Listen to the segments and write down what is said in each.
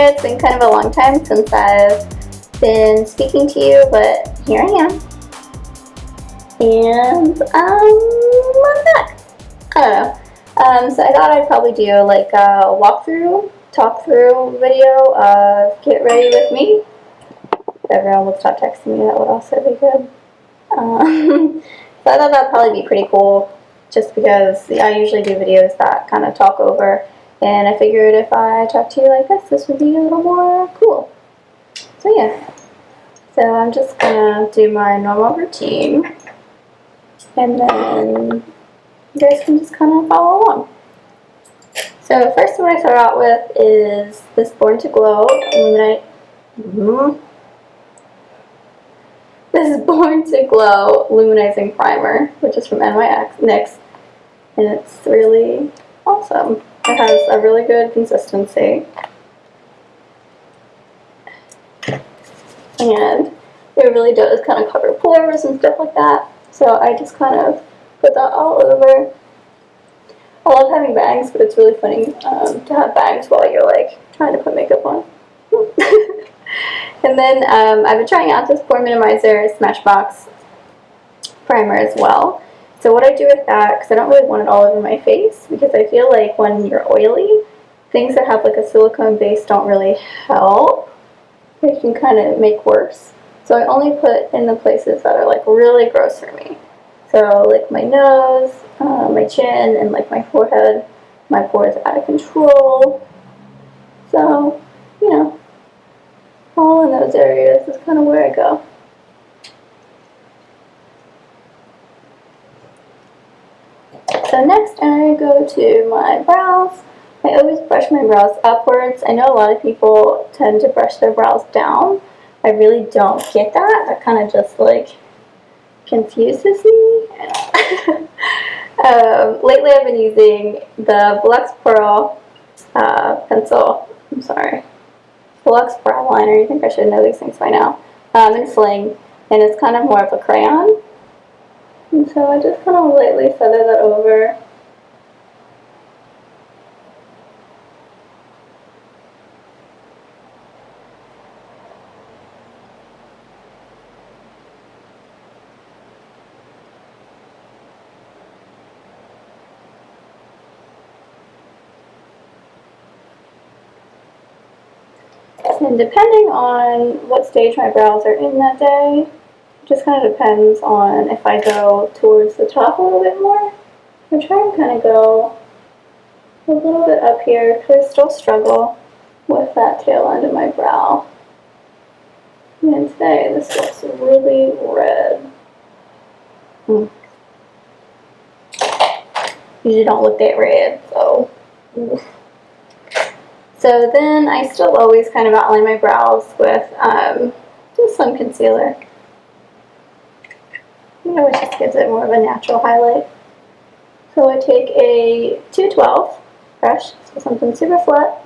know it's been kind of a long time since I've been speaking to you, but here I am. And I'm back. I don't know. So I thought I'd probably do like a walkthrough, talk-through video of Get Ready With Me. If everyone would stop texting me, that would also be good. So I thought that'd probably be pretty cool, just because I usually do videos that kind of talk over, and I figured if I talk to you like this would be a little more cool. So yeah. So I'm just gonna do my normal routine, and then you guys can just kind of follow along. So first what I start out with is this Born to Glow Illuminate. This is Born to Glow Luminizing Primer, which is from NYX, and it's really awesome. It has a really good consistency, and it really does kind of cover pores and stuff like that. So I just kind of put that all over. I love having bangs, but it's really funny to have bangs while you're like trying to put makeup on. And then I've been trying out this Pore Minimizer Smashbox primer as well. So what I do with that, because I don't really want it all over my face, because I feel like when you're oily, things that have like a silicone base don't really help. They can kind of make worse. So I only put in the places that are like really gross for me. So like my nose, my chin, and like my forehead. My pores are out of control. So, you know, all in those areas is kind of where I go. So next I go to my brows. I always brush my brows upwards. I know a lot of people tend to brush their brows down. I really don't get that. That kind of just like confuses me. Lately I've been using the Veluxe Pearl pencil. I'm sorry. Veluxe Brow Liner. You think I should know these things by now. In Fling, and it's kind of more of a crayon. And so I just kind of lightly feather that over. And depending on what stage my brows are in that day, it just kind of depends on if I go towards the top a little bit more. I try and kind of go a little bit up here because I still struggle with that tail end of my brow. And today this looks really red. Usually don't look that red, so. So then I still always kind of outline my brows with just some concealer. You know, it just gives it more of a natural highlight. So I take a 212 brush, so something super flat.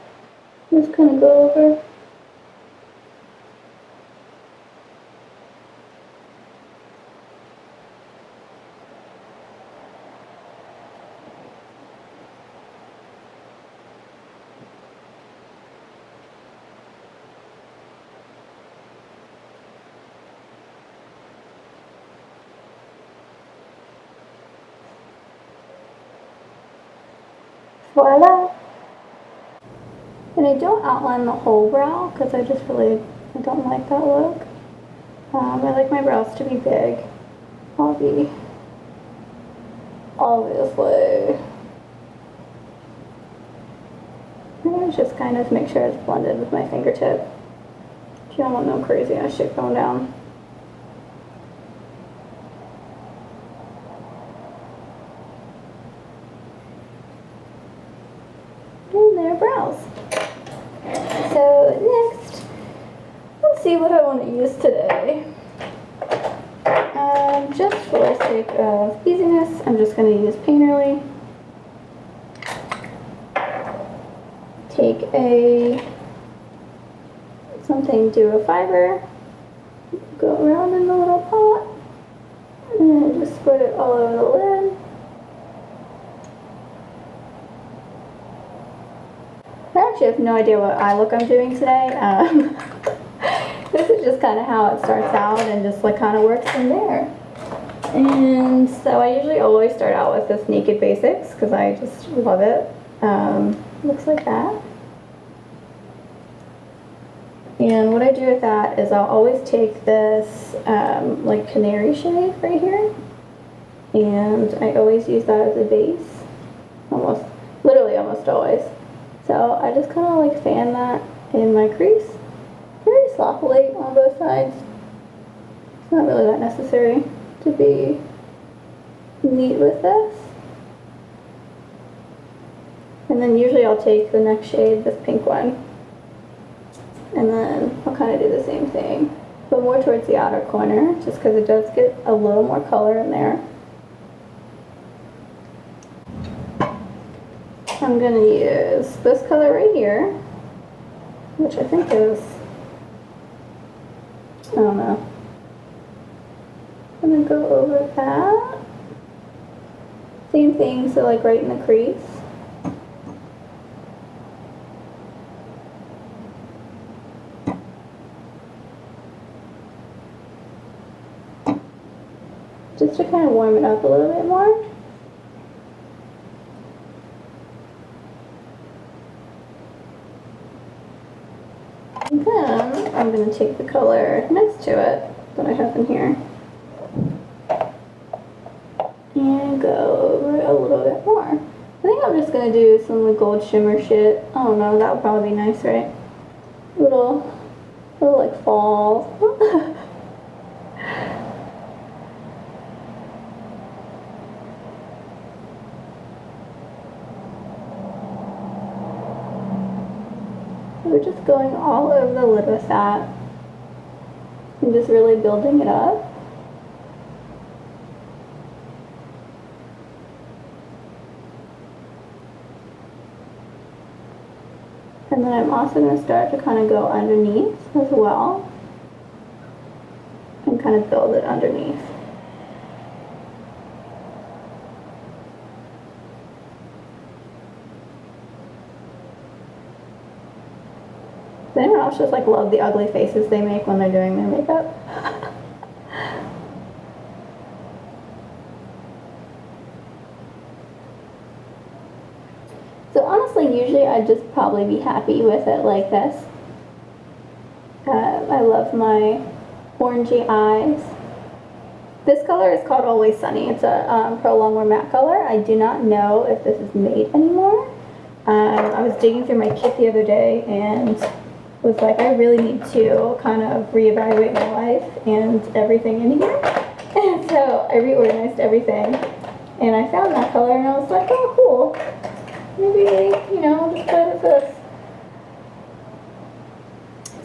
Just kind of go over. Voila! And I don't outline the whole brow because I don't like that look. I like my brows to be big, obviously. And I just kind of make sure it's blended with my fingertip. You don't want no crazy ass shit going down. And there are brows. So next, let's see what I want to use today. Just for the sake of easiness, I'm just going to use Painterly. Take something, do a fiber, go around in the little pot, and then just spread it all over the lid. actually have no idea what eye look I'm doing today. This is just kind of how it starts out and just like kind of works from there. And so I usually always start out with this Naked Basics because I just love it. Looks like that. And what I do with that is I'll always take this like canary shade right here, and I always use that as a base, literally almost always. So I just kind of like fan that in my crease, very sloppily on both sides. It's not really that necessary to be neat with this. And then usually I'll take the next shade, this pink one, and then I'll kind of do the same thing, but more towards the outer corner, just because it does get a little more color in there. I'm going to use this color right here, which I think is, I don't know. I'm going to go over that. Same thing, so like right in the crease. Just to kind of warm it up a little bit more. And then I'm going to take the color next to it that I have in here and go over it a little bit more. I think I'm just going to do some like gold shimmer shit. I don't know, that would probably be nice, right? Little like fall. We're just going all over the lid with that and just really building it up. And then I'm also going to start to kind of go underneath as well and kind of build it underneath. Does anyone else just like love the ugly faces they make when they're doing their makeup? So honestly, usually I'd just probably be happy with it like this. I love my orangey eyes. This color is called Always Sunny. It's a Pro Longwear matte color. I do not know if this is made anymore. I was digging through my kit the other day and was like, I really need to kind of reevaluate my life and everything in here. And so I reorganized everything and I found that color and I was like, oh cool. Maybe, you know, I'll just play with this.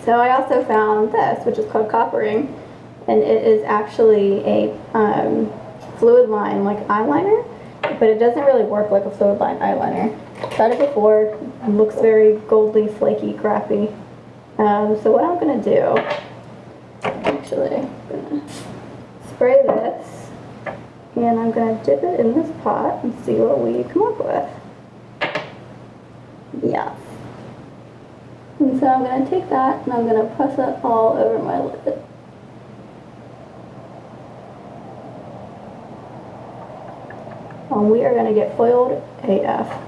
So I also found this, which is called Coppering, and it is actually a Fluidline like eyeliner, but it doesn't really work like a Fluidline eyeliner. Tried it before, it looks very goldy, flaky, crappy. So what I'm going to do, actually, I'm going to spray this, and I'm going to dip it in this pot and see what we come up with. Yeah. And so I'm going to take that and I'm going to press it all over my lid. And we are going to get foiled AF.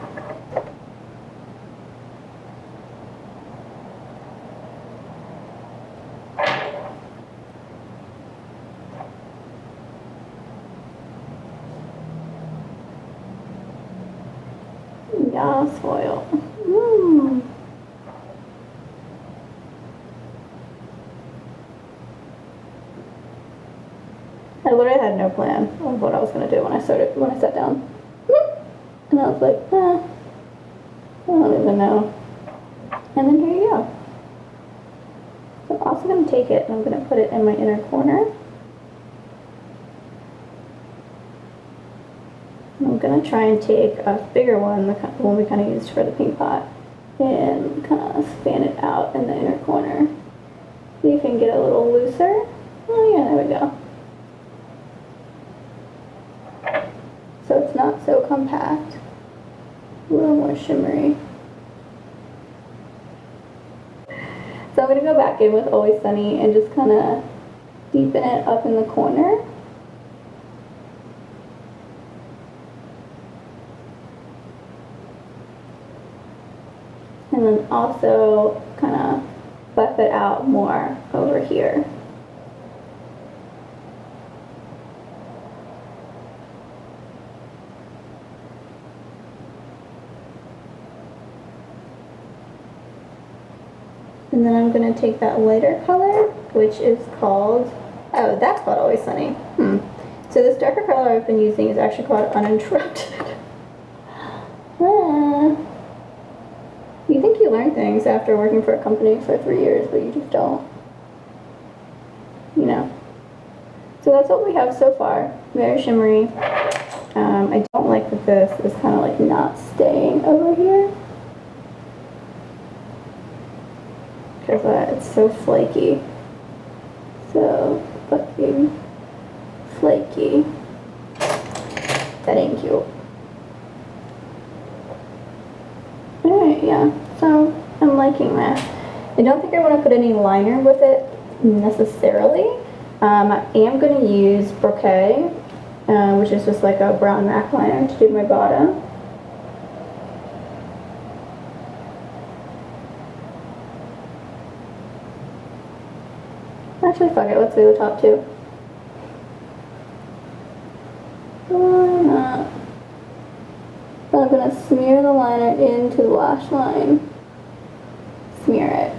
Yassss foil. I literally had no plan of what I was going to do when I sat down. And I was like, I don't even know. And then here you go. So I'm also going to take it and I'm going to put it in my inner corner. I'm going to try and take a bigger one, the one we kind of used for the pink pot, and kind of fan it out in the inner corner. See if you can get a little looser. Oh yeah, there we go. So it's not so compact. A little more shimmery. going to go back in with Always Sunny and just kind of deepen it up in the corner. And then also kind of buff it out more over here. And then I'm going to take that lighter color, which is called, oh, that's called Always Sunny. So this darker color I've been using is actually called Uninterrupted. You think you learn things after working for a company for 3 years, but you just don't. You know. So that's what we have so far. Very shimmery. I don't like that this is kind of like not staying over here. Because it's so flaky. So fucking flaky. That ain't cute. Alright, yeah. So I'm liking that. I don't think I want to put any liner with it necessarily. I am going to use Broque, which is just like a brown MAC liner to do my bottom. Actually, fuck it, let's do the top too. Why not? So I'm going to smear the liner into the lash line. Smear it.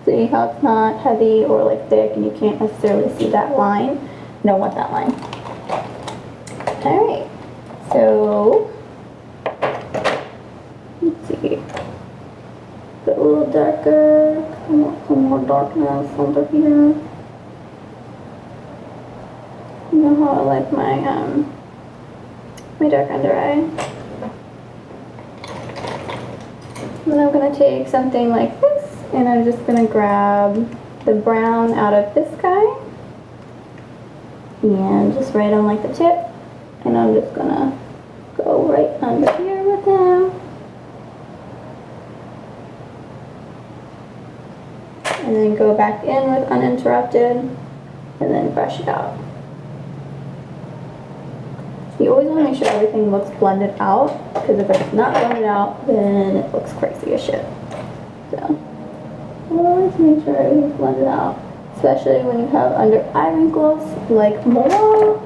See how it's not heavy or like thick and you can't necessarily see that line. You don't want that line. Alright, so let's see. Get a little darker. I want some more darkness under here. You know how I like my my dark under eye. Then I'm going to take something like this and I'm just going to grab the brown out of this guy and just right on like the tip, and I'm just going to go right under here with him. And then go back in with Uninterrupted and then brush it out. You always want to make sure everything looks blended out, because if it's not blended out, then it looks crazy as shit. So, always make sure everything's blended out, especially when you have under eye wrinkles, like more,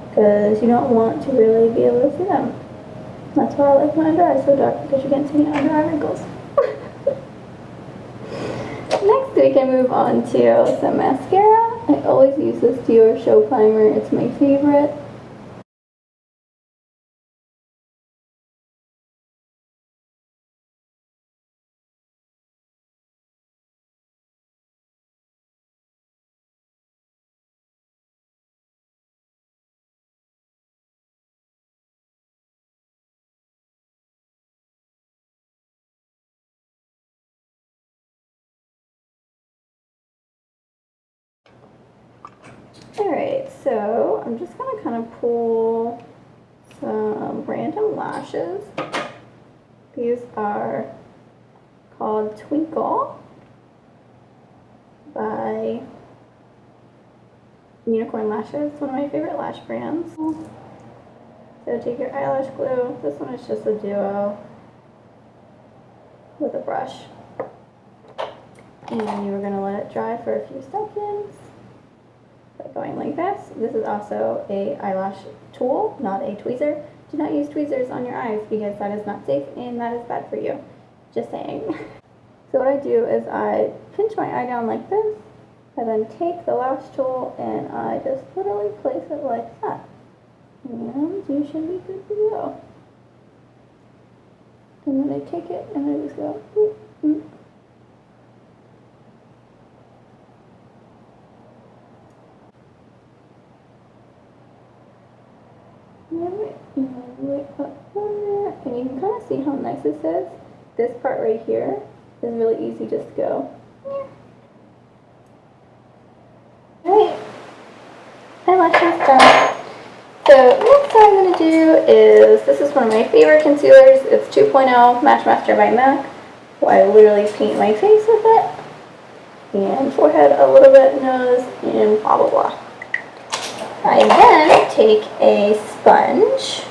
because you don't want to really be able to see them. That's why I like my under eyes so dark, because you can't see any under eye wrinkles. Next, we can move on to some mascara. I always use this Dior Show Primer. It's my favorite. Alright, so I'm just going to kind of pull some random lashes. These are called Twinkle by Unicorn Lashes, one of my favorite lash brands. So take your eyelash glue. This one is just a duo with a brush. And you're going to let it dry for a few seconds. By going like this. This is also a eyelash tool, not a tweezer. Do not use tweezers on your eyes because that is not safe and that is bad for you. Just saying. So what I do is I pinch my eye down like this, and then take the lash tool and I just literally place it like that. And you should be good to go. And then I take it and I just go, ooh, ooh. Right up there, and you can kind of see how nice this is. This part right here is really easy just to go. Alright, eyelashes done. So next thing I'm going to do is, this is one of my favorite concealers. It's 2.0 Match Master by MAC. So I literally paint my face with it. and forehead a little bit, nose, and blah blah blah. I then take a sponge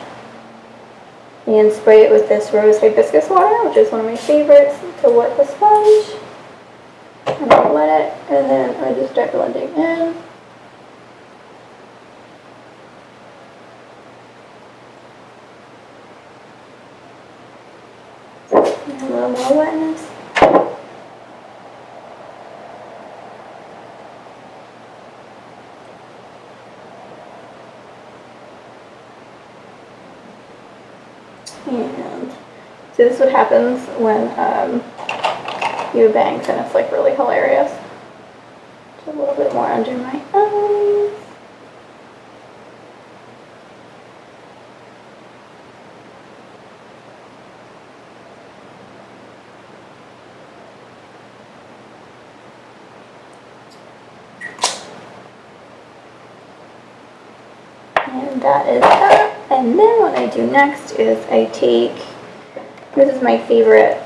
and spray it with this rose hibiscus water, which is one of my favorites, to wet the sponge. And I wet it, and then I just start blending in. And a little more wetness. And so this is what happens when you have bangs, and it's like really hilarious. Just a little bit more under my eyes. And that is that. And then what I do next is I take, this is my favorite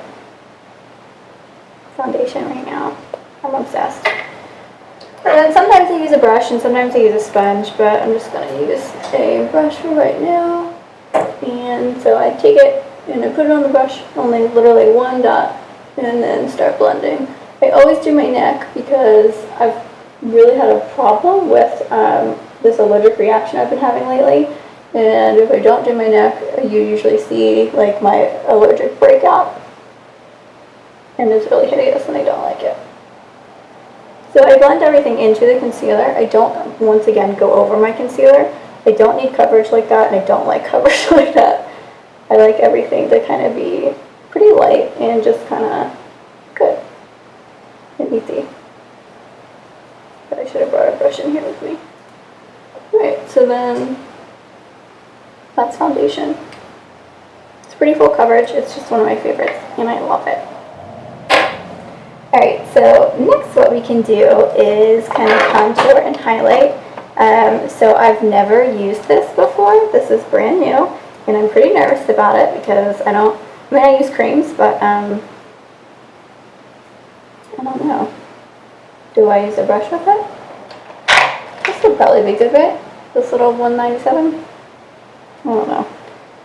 foundation right now. I'm obsessed. And then sometimes I use a brush and sometimes I use a sponge, but I'm just going to use a brush for right now. And so I take it and I put it on the brush, only literally one dot, and then start blending. I always do my neck because I've really had a problem with this allergic reaction I've been having lately. And if I don't do my neck, you usually see like my allergic breakout. And it's really hideous and I don't like it. So I blend everything into the concealer. I don't, once again, go over my concealer. I don't need coverage like that, and I don't like coverage like that. I like everything to kind of be pretty light and just kind of good and easy. But I should have brought a brush in here with me. Alright, so then that's foundation. It's pretty full coverage. It's just one of my favorites, and I love it. Alright, so next what we can do is kind of contour and highlight. So I've never used this before. This is brand new, and I'm pretty nervous about it because I use creams, but I don't know. Do I use a brush with it? This would probably be good, right? This little 197? I don't know.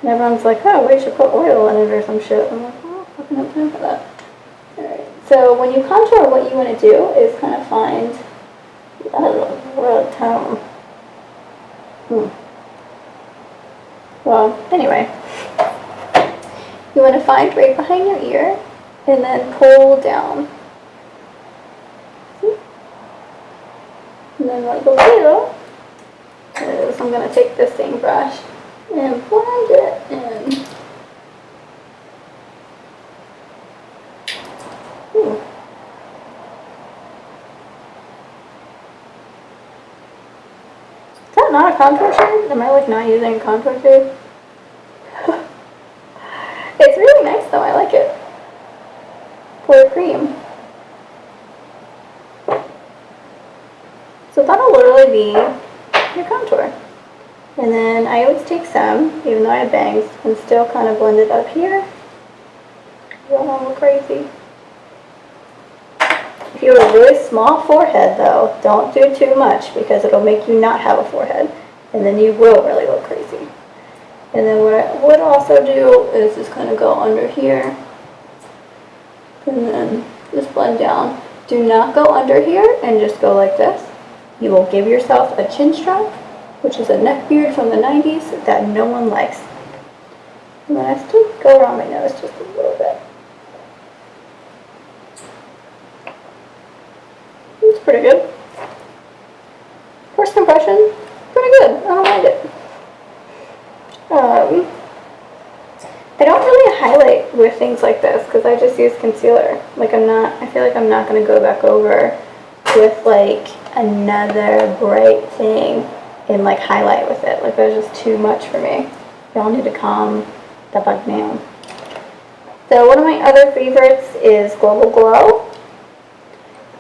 And everyone's like, oh, we should put oil in it or some shit. I'm like, oh, I fucking have time for that. Alright, so when you contour, what you want to do is kind of find a red tone. Well, anyway. You want to find right behind your ear and then pull down. See? And then like a little, is I'm going to take this same brush and blend it in. Is that not a contour shade? Am I like not using a contour shade? It's really nice though, I like it. For a cream. So that'll literally be your contour. And then I always take some, even though I have bangs, and still kind of blend it up here. You don't want to look crazy. If you have a really small forehead though, don't do too much because it'll make you not have a forehead. And then you will really look crazy. And then what I would also do is just kind of go under here. And then just blend down. Do not go under here and just go like this. You will give yourself a chin strap, which is a neck beard from the 90s that no one likes. And then I still go around my nose just a little bit. It's pretty good. First impression, pretty good. I don't mind it. I don't really highlight with things like this because I just use concealer. Like I feel like I'm not going to go back over with like another bright thing and like highlight with it. Like that's just too much for me. Y'all need to calm the bug down. So one of my other favorites is Global Glow.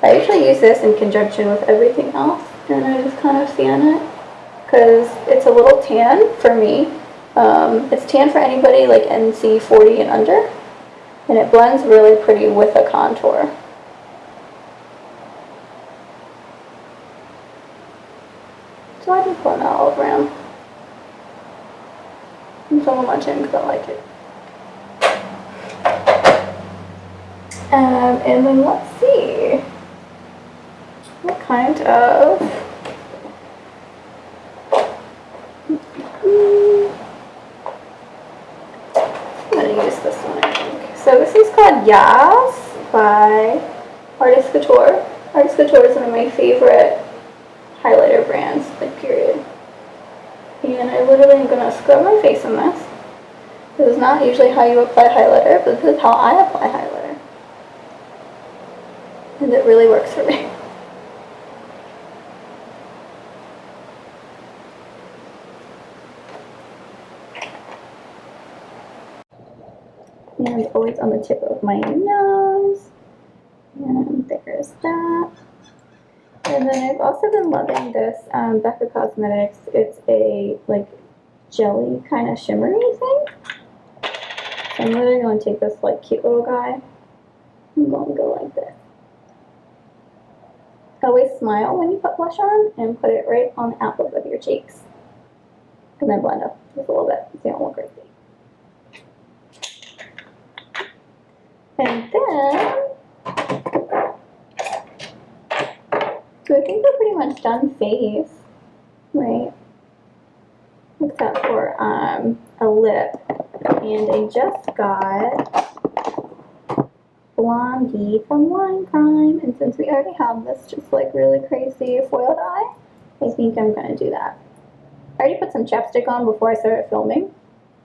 I usually use this in conjunction with everything else, and I just kind of fan it because it's a little tan for me. It's tan for anybody like NC 40 and under, and it blends really pretty with a contour. blend that all over him. I'm filming my chin because I like it. And then let's see. What kind of... I'm going to use this one, I think. So this is called Yassss by Artist Couture. Artist Couture is one of my favorite highlighter brands, like period. And I literally am going to scrub my face in this. This is not usually how you apply highlighter, but this is how I apply highlighter. And it really works for me. And always on the tip of my nose. And there's that. And then I've also been loving this Becca Cosmetics. It's a like jelly kind of shimmery thing. So I'm literally going to take this like cute little guy. I'm going to go like this. Always smile when you put blush on and put it right on the apples of your cheeks. And then blend up just a little bit so you don't look crazy. And then, so I think we're pretty much done face, right? Except for a lip. And I just got Blondie from Wine Crime. And since we already have this just like really crazy foiled eye, I think I'm going to do that. I already put some chapstick on before I started filming.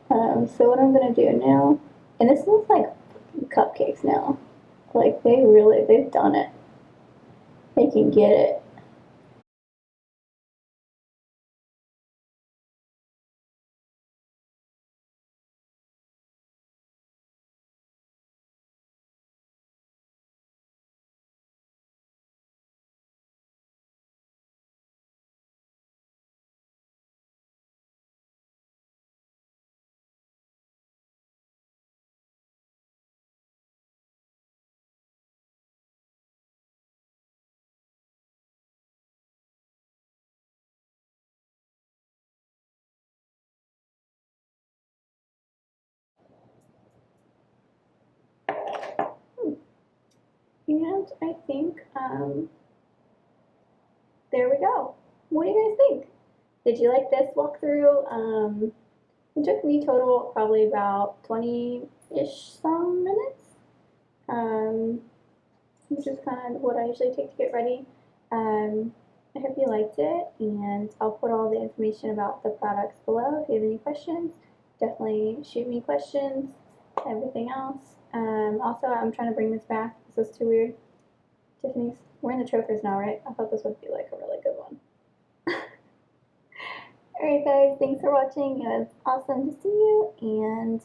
So what I'm going to do now, and this looks like cupcakes now. Like they've done it. They can get it. And I think, there we go. What do you guys think? Did you like this walkthrough? It took me total probably about 20-ish some minutes, which is kind of what I usually take to get ready. I hope you liked it, and I'll put all the information about the products below. If you have any questions, definitely shoot me questions, everything else. Also, I'm trying to bring this back. This is too weird. Tiffany's, we're in the chokers now, right? I thought this would be like a really good one. Alright guys, thanks for watching. It was awesome to see you, and